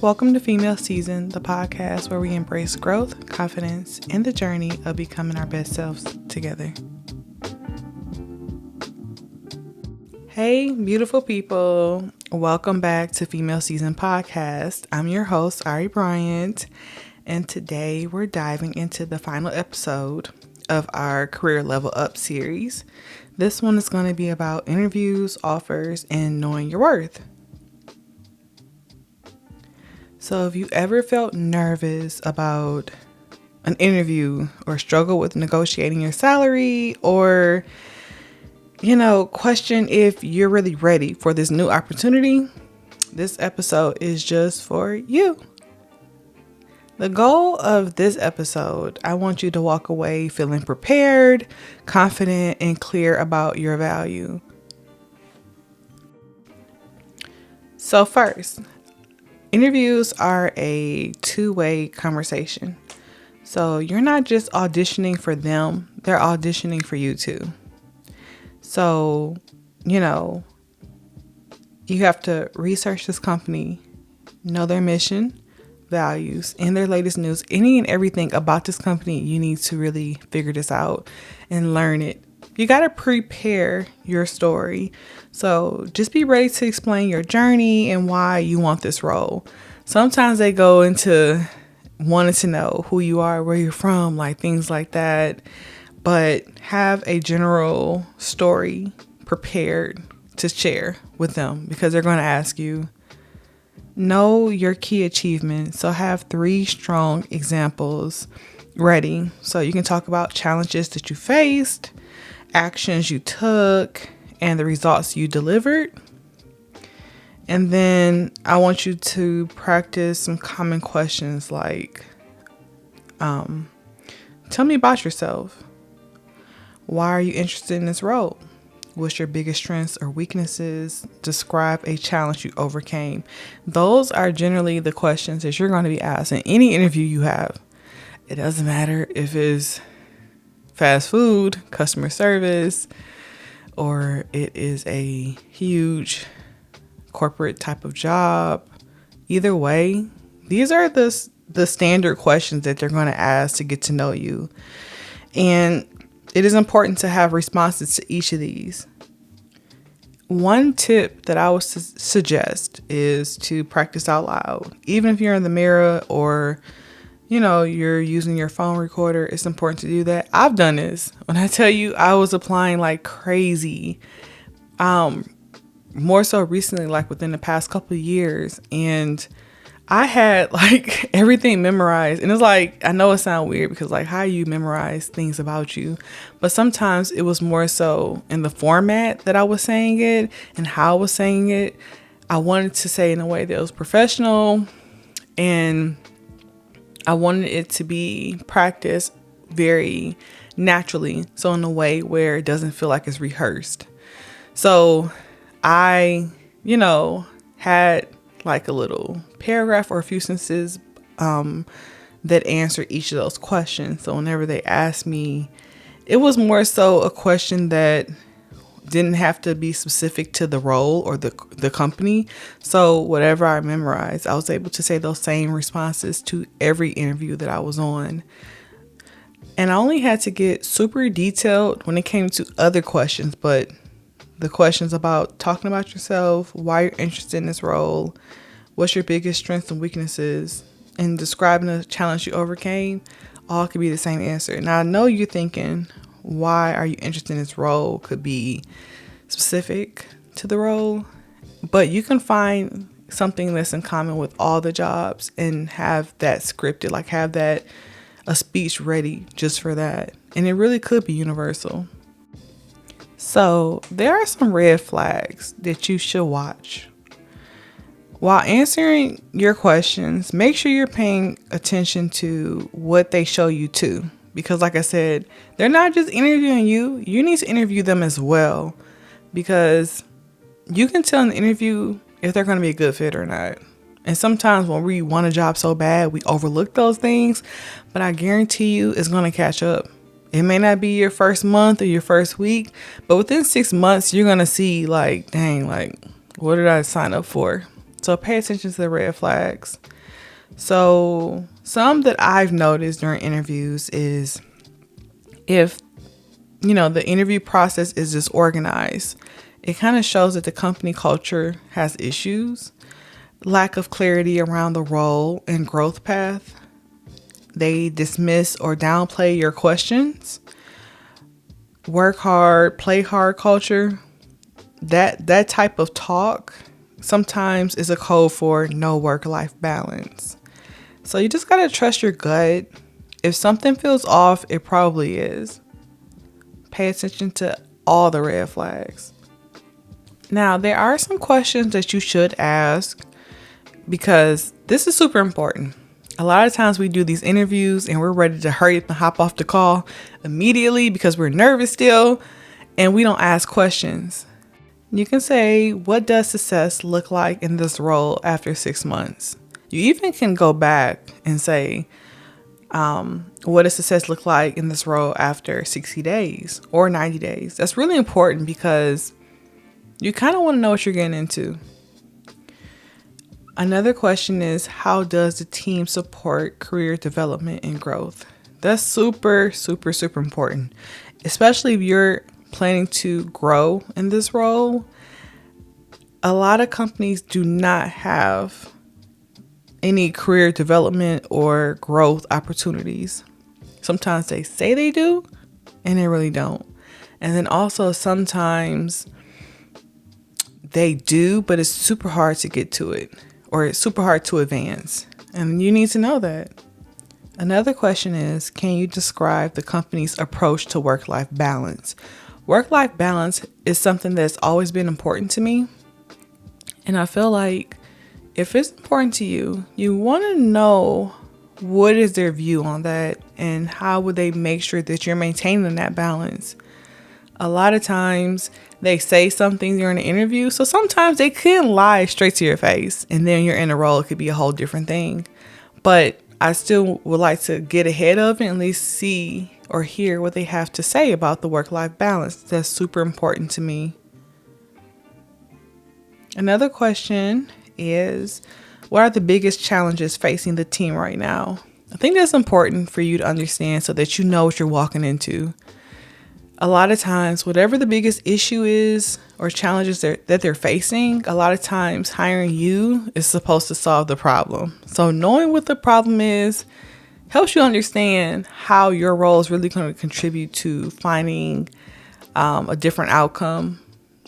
Welcome to Female Season, the podcast where we embrace growth, confidence, and the journey of becoming our best selves together. Hey, beautiful people. Welcome back to Female Season Podcast. I'm your host, Ari Bryant, and today we're diving into the final episode of our Career Level Up series. This one is going to be about interviews, offers, and knowing your worth. So if you ever felt nervous about an interview or struggle with negotiating your salary or, question if you're really ready for this new opportunity, this episode is just for you. The goal of this episode, I want you to walk away feeling prepared, confident, and clear about your value. So first, interviews are a two-way conversation. So you're not just auditioning for them, they're auditioning for you too. So, you have to research this company, know their mission, values, and their latest news. Any and everything about this company, you need to really figure this out and learn it. You got to prepare your story. So just be ready to explain your journey and why you want this role. Sometimes they go into wanting to know who you are, where you're from, like things like that. But have a general story prepared to share with them because they're going to ask you. Know your key achievements. So have 3 strong examples ready. So you can talk about challenges that you faced, actions you took, and the results you delivered. And then I want you to practice some common questions like, tell me about yourself. Why are you interested in this role? What's your biggest strengths or weaknesses? Describe a challenge you overcame. Those are generally the questions that you're going to be asked in any interview you have. It doesn't matter if it's fast food, customer service, or it is a huge corporate type of job. Either way, these are the standard questions that they're going to ask to get to know you. And it is important to have responses to each of these. One tip that I would suggest is to practice out loud. Even if you're in the mirror or, you're using your phone recorder, it's important to do that. I've done this. When I tell you I was applying like crazy, more so recently, like within the past couple of years, and I had like everything memorized. And it's like, I know it sounds weird because like how you memorize things about you, but sometimes it was more so in the format that I was saying it and how I was saying it. I wanted to say in a way that was professional, and I wanted it to be practiced very naturally. So in a way where it doesn't feel like it's rehearsed. So I, had like a little paragraph or a few sentences that answer each of those questions. So whenever they asked me, it was more so a question that didn't have to be specific to the role or the company. So whatever I memorized, I was able to say those same responses to every interview that I was on. And I only had to get super detailed when it came to other questions, but the questions about talking about yourself, why you're interested in this role, what's your biggest strengths and weaknesses, and describing a challenge you overcame, all could be the same answer. Now, I know you're thinking, why are you interested in this role could be specific to the role, but you can find something that's in common with all the jobs and have that scripted, like have that a speech ready just for that. And it really could be universal. So there are some red flags that you should watch. While answering your questions, make sure you're paying attention to what they show you too. Because like I said, they're not just interviewing you. You need to interview them as well. Because you can tell in the interview if they're going to be a good fit or not. And sometimes when we want a job so bad, we overlook those things. But I guarantee you it's going to catch up. It may not be your first month or your first week, but within 6 months, you're going to see like, dang, like, what did I sign up for? So pay attention to the red flags. So some that I've noticed during interviews is if, the interview process is disorganized, it kind of shows that the company culture has issues, lack of clarity around the role and growth path. They dismiss or downplay your questions. Work hard, play hard culture. That type of talk sometimes is a code for no work-life balance. So you just gotta trust your gut. If something feels off, it probably is. Pay attention to all the red flags. Now, there are some questions that you should ask because this is super important. A lot of times we do these interviews and we're ready to hurry up and hop off the call immediately because we're nervous still, and we don't ask questions. You can say, what does success look like in this role after 6 months? You even can go back and say, what does success look like in this role after 60 days or 90 days? That's really important because you kind of want to know what you're getting into. Another question is, how does the team support career development and growth? That's super, super, super important, especially if you're planning to grow in this role. A lot of companies do not have any career development or growth opportunities. Sometimes they say they do, and they really don't. And then also sometimes they do, but it's super hard to get to it, or it's super hard to advance. And you need to know that. Another question is, can you describe the company's approach to work-life balance? Work-life balance is something that's always been important to me. And I feel like if it's important to you, you want to know what is their view on that and how would they make sure that you're maintaining that balance. A lot of times they say something during an interview, so sometimes they can lie straight to your face, and then you're in a role, it could be a whole different thing. But I still would like to get ahead of it and at least see or hear what they have to say about the work-life balance. That's super important to me. Another question is, what are the biggest challenges facing the team right now? I think that's important for you to understand so that you know what you're walking into. A lot of times, whatever the biggest issue is or challenges that they're facing, a lot of times hiring you is supposed to solve the problem. So knowing what the problem is helps you understand how your role is really going to contribute to finding a different outcome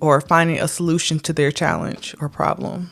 or finding a solution to their challenge or problem.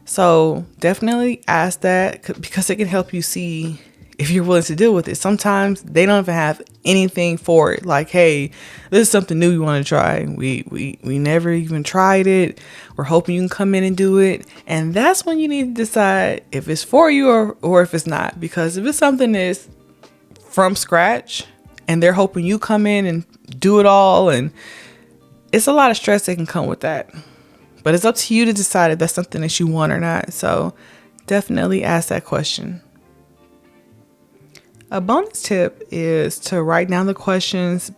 So definitely ask that because it can help you see if you're willing to deal with it. Sometimes they don't even have anything for it. Like, hey, this is something new you want to try. We never even tried it. We're hoping you can come in and do it. And that's when you need to decide if it's for you or if it's not. Because if it's something that's from scratch and they're hoping you come in and do it all, and it's a lot of stress that can come with that. But it's up to you to decide if that's something that you want or not. So definitely ask that question. A bonus tip is to write down the questions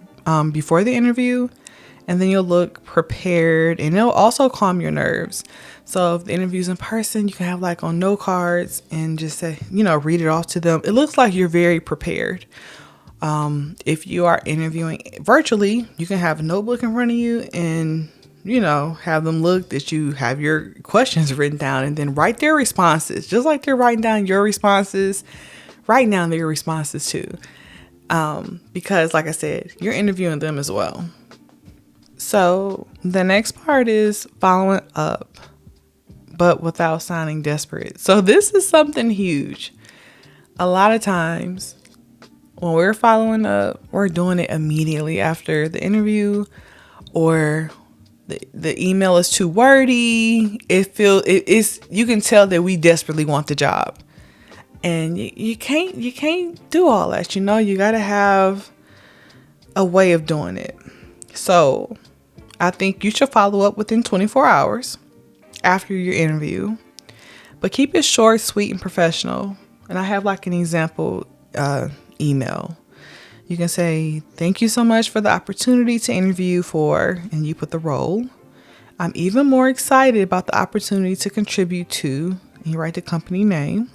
before the interview, and then you'll look prepared, and it'll also calm your nerves. So if the interview's in person, you can have like on note cards and just say, read it off to them. It looks like you're very prepared. If you are interviewing virtually, you can have a notebook in front of you and have them look that you have your questions written down, and then write their responses. Just like they're writing down your responses, write down their responses too. Because like I said, you're interviewing them as well. So the next part is following up, but without sounding desperate. So this is something huge. A lot of times when we're following up, we're doing it immediately after the interview, or the email is too wordy. You can tell that we desperately want the job, and you can't do all that. You got to have a way of doing it. So I think you should follow up within 24 hours after your interview, but keep it short, sweet, and professional. And I have like an example email. You can say, thank you so much for the opportunity to interview for, and you put the role. I'm even more excited about the opportunity to contribute to, you write the company name.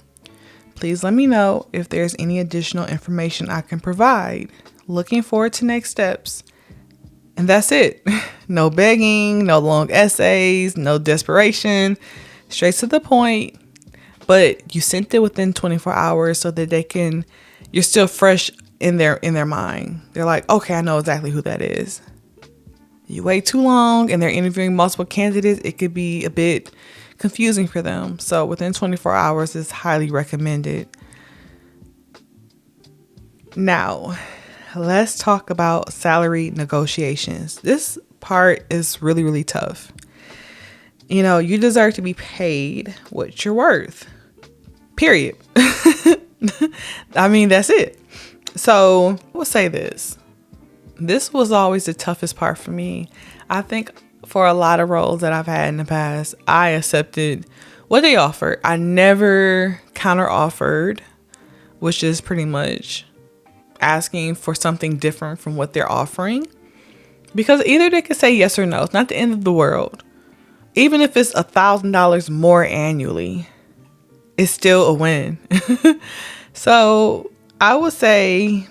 Please let me know if there's any additional information I can provide. Looking forward to next steps. And that's it. No begging, no long essays, no desperation. Straight to the point. But you sent it within 24 hours so that you're still fresh in their mind. They're like, okay, I know exactly who that is. You wait too long and they're interviewing multiple candidates, it could be a bit confusing for them. So within 24 hours is highly recommended. Now, let's talk about salary negotiations. This part is really, really tough. You deserve to be paid what you're worth. Period. I mean, that's it. So I will say this. This was always the toughest part for me. I think for a lot of roles that I've had in the past, I accepted what they offered. I never counter offered, which is pretty much asking for something different from what they're offering. Because either they could say yes or no. It's not the end of the world. Even if it's $1,000 more annually, it's still a win. So I would say,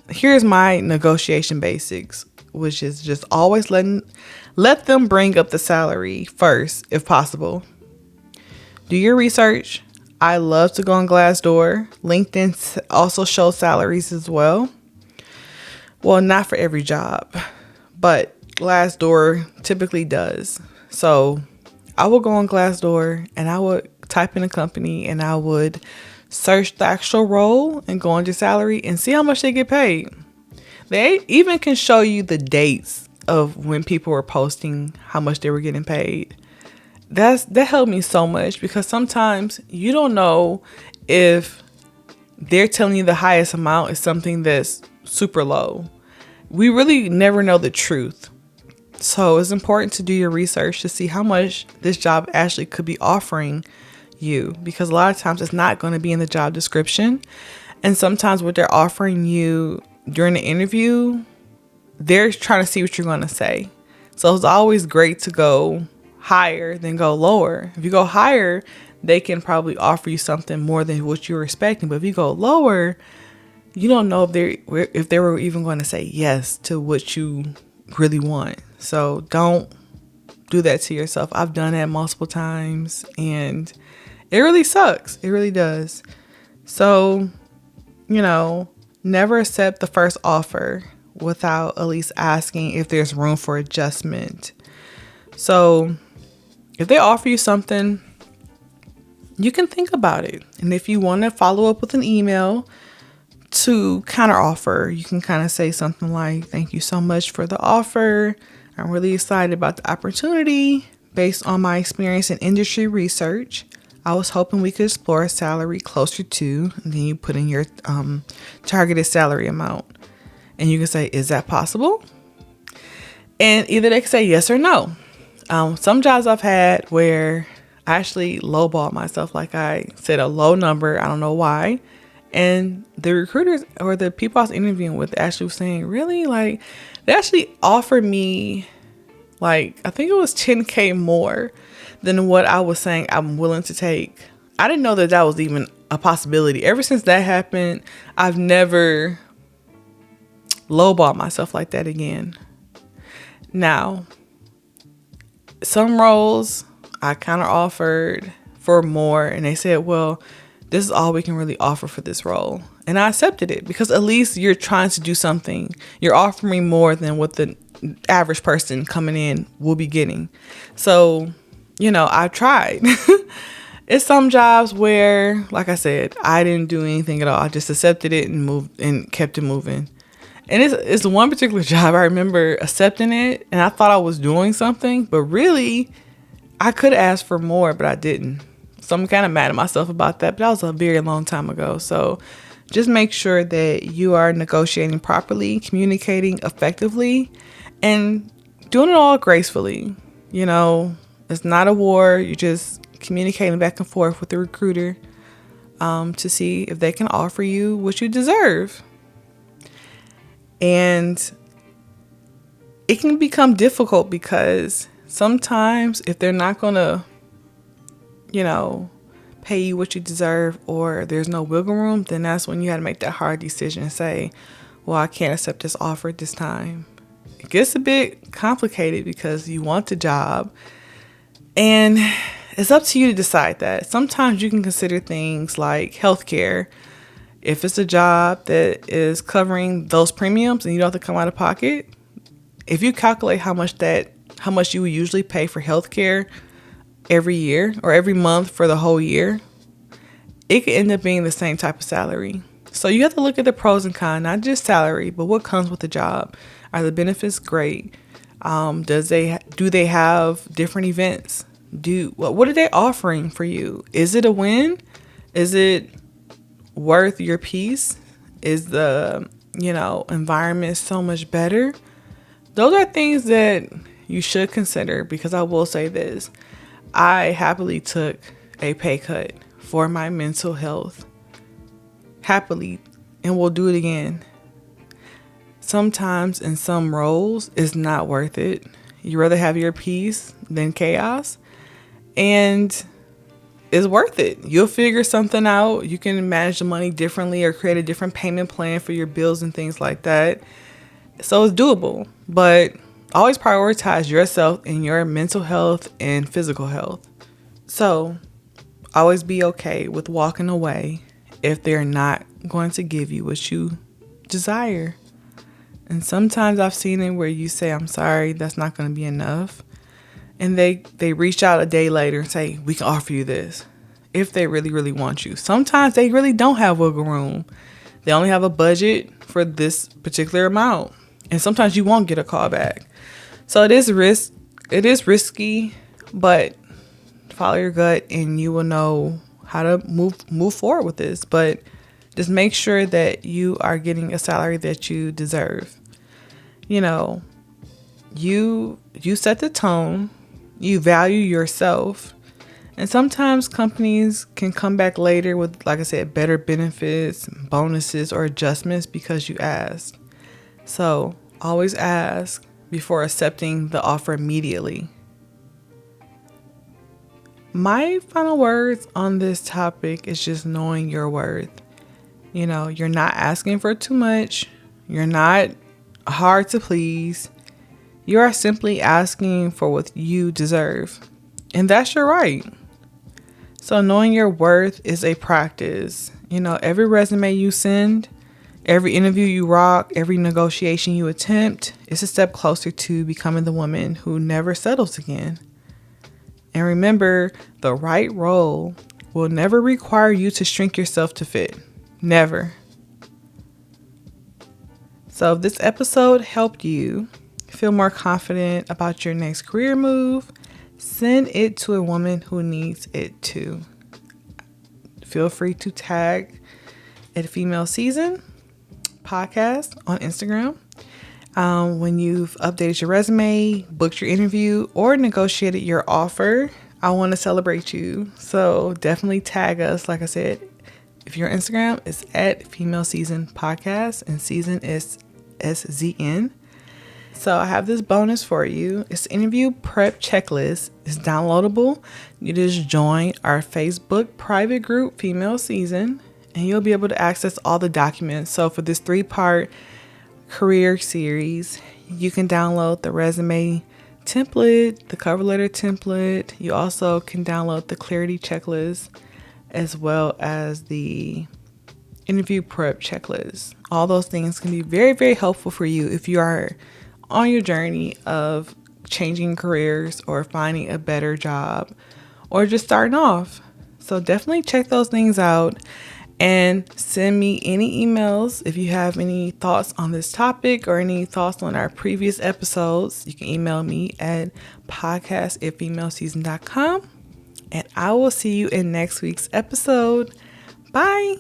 here's my negotiation basics, which is just always let them bring up the salary first, if possible. Do your research. I love to go on Glassdoor. LinkedIn also shows salaries as well. Well, not for every job, but Glassdoor typically does. So I will go on Glassdoor and I would type in a company and I would search the actual role and go under salary and see how much they get paid. They even can show you the dates of when people were posting how much they were getting paid. That helped me so much because sometimes you don't know if they're telling you the highest amount is something that's super low. We really never know the truth. So it's important to do your research to see how much this job actually could be offering you, because a lot of times it's not going to be in the job description. And sometimes what they're offering you during the interview, they're trying to see what you're going to say. So it's always great to go higher than go lower. If you go higher, they can probably offer you something more than what you were expecting. But if you go lower, you don't know if they were even going to say yes to what you really want. So don't do that to yourself. I've done that multiple times and it really sucks. It really does. So, never accept the first offer without at least asking if there's room for adjustment. So if they offer you something, you can think about it. And if you want to follow up with an email to counter offer, you can kind of say something like, thank you so much for the offer. I'm really excited about the opportunity. Based on my experience in industry research, I was hoping we could explore a salary closer to, and then you put in your targeted salary amount. And you can say, is that possible? And either they can say yes or no. Some jobs I've had where I actually lowballed myself. Like I said a low number. I don't know why. And the recruiters or the people I was interviewing with actually was saying, really? Like, they actually offered me, I think it was 10K more than what I was saying I'm willing to take. I didn't know that was even a possibility. Ever since that happened, I've never lowballed myself like that again. Now, some roles I kind of offered for more and they said, well, this is all we can really offer for this role. And I accepted it because at least you're trying to do something. You're offering more than what the average person coming in will be getting. So, I tried. It's some jobs where, like I said, I didn't do anything at all. I just accepted it and moved and kept it moving. And it's one particular job I remember accepting it and I thought I was doing something, but really I could ask for more, but I didn't. So I'm kind of mad at myself about that, but that was a very long time ago. So just make sure that you are negotiating properly, communicating effectively, and doing it all gracefully. It's not a war. You're just communicating back and forth with the recruiter to see if they can offer you what you deserve. And it can become difficult because sometimes if they're not going to, pay you what you deserve, or there's no wiggle room, then that's when you got to make that hard decision and say, well, I can't accept this offer at this time. It gets a bit complicated because you want the job, and it's up to you to decide that. Sometimes you can consider things like healthcare. If it's a job that is covering those premiums and you don't have to come out of pocket, if you calculate how much you would usually pay for healthcare every year or every month for the whole year, it could end up being the same type of salary. So you have to look at the pros and cons, not just salary, but what comes with the job. Are the benefits great? Do they have different events? What are they offering for you? Is it a win? Is it worth your peace? Is the environment so much better? Those are things that you should consider, because I will say this. I happily took a pay cut for my mental health. Happily, and will do it again. Sometimes in some roles, it's not worth it. You rather have your peace than chaos. And it's worth it. You'll figure something out. You can manage the money differently or create a different payment plan for your bills and things like that. So it's doable. But always prioritize yourself and your mental health and physical health. So always be okay with walking away if they're not going to give you what you desire. And sometimes I've seen it where you say, I'm sorry, that's not going to be enough. And they reach out a day later and say, we can offer you this, if they really, really want you. Sometimes they really don't have wiggle room. They only have a budget for this particular amount. And sometimes you won't get a call back. So it is risky, but follow your gut and you will know how to move forward with this. But just make sure that you are getting a salary that you deserve. You set the tone, you value yourself, and sometimes companies can come back later with, like I said, better benefits, bonuses, or adjustments because you asked. So always ask before accepting the offer immediately. My final words on this topic is just knowing your worth. You're not asking for too much. You're not hard to please. You are simply asking for what you deserve. And that's your right. So knowing your worth is a practice. Every resume you send, every interview you rock, every negotiation you attempt is a step closer to becoming the woman who never settles again. And remember, the right role will never require you to shrink yourself to fit. Never. So if this episode helped you feel more confident about your next career move, send it to a woman who needs it too. Feel free to tag at Female Season Podcast on Instagram. When you've updated your resume, booked your interview, or negotiated your offer, I want to celebrate you. So definitely tag us. Like I said, if your Instagram is at Female Season Podcast, and season is SZN. So I have this bonus for you. It's interview prep checklist. It's downloadable. You just join our Facebook private group, Female Season, and you'll be able to access all the documents. So for this 3-part career series, you can download the resume template, the cover letter template. You also can download the clarity checklist as well as the interview prep checklist. All those things can be very, very helpful for you if you are on your journey of changing careers or finding a better job or just starting off. So definitely check those things out and send me any emails if you have any thoughts on this topic or any thoughts on our previous episodes. You can email me at podcast@femaleseason.com, and I will see you in next week's episode. Bye.